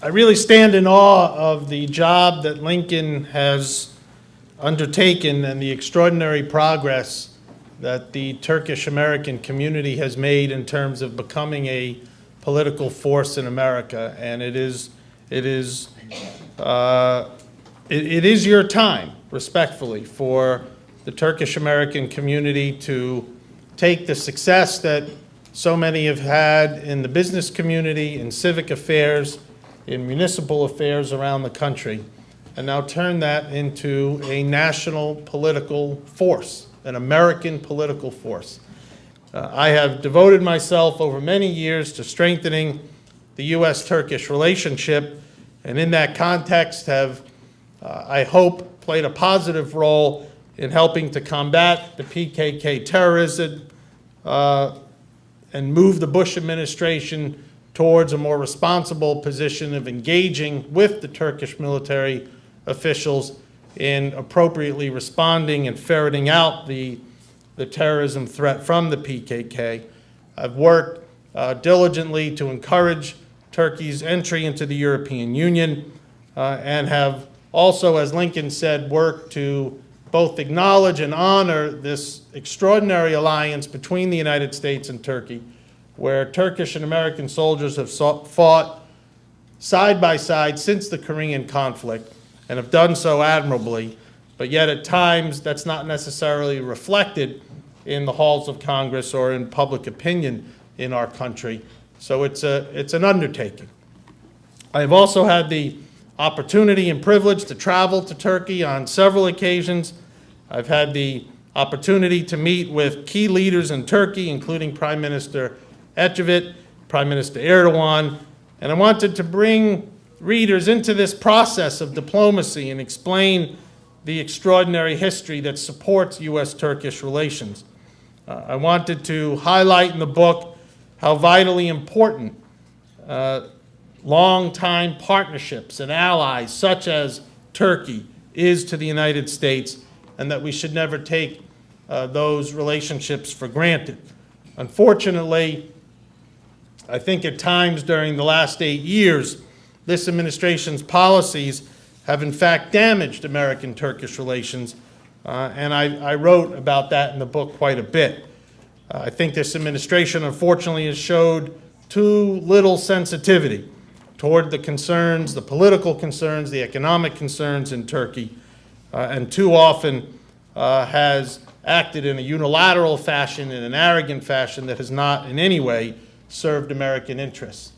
I really stand in awe of the job that Lincoln has undertaken and the extraordinary progress that the Turkish-American community has made in terms of becoming a political force in America. And it is your time, respectfully, for the Turkish-American community to take the success that so many have had in the business community, in civic affairs, in municipal affairs around the country, and now turn that into a national political force, an American political force. I have devoted myself over many years to strengthening the U.S.-Turkish relationship, and in that context have, I hope, played a positive role in helping to combat the PKK terrorism and move the Bush administration towards a more responsible position of engaging with the Turkish military officials in appropriately responding and ferreting out the terrorism threat from the PKK. I've worked diligently to encourage Turkey's entry into the European Union and have also, as Lincoln said, worked to both acknowledge and honor this extraordinary alliance between the United States and Turkey, where Turkish and American soldiers have fought side by side since the Korean conflict and have done so admirably, but yet at times that's not necessarily reflected in the halls of Congress or in public opinion in our country. So it's an undertaking. I've also had the opportunity and privilege to travel to Turkey on several occasions. I've had the opportunity to meet with key leaders in Turkey, including Prime Minister Ecevit, Prime Minister Erdogan, and I wanted to bring readers into this process of diplomacy and explain the extraordinary history that supports U.S.-Turkish relations. I wanted to highlight in the book how vitally important long-time partnerships and allies such as Turkey is to the United States, and that we should never take those relationships for granted. Unfortunately, I think at times during the last 8 years, this administration's policies have in fact damaged American-Turkish relations, and I wrote about that in the book quite a bit. I think this administration, unfortunately, has showed too little sensitivity toward the concerns, the political concerns, the economic concerns in Turkey, and too often has acted in a unilateral fashion, in an arrogant fashion that has not in any way served American interests.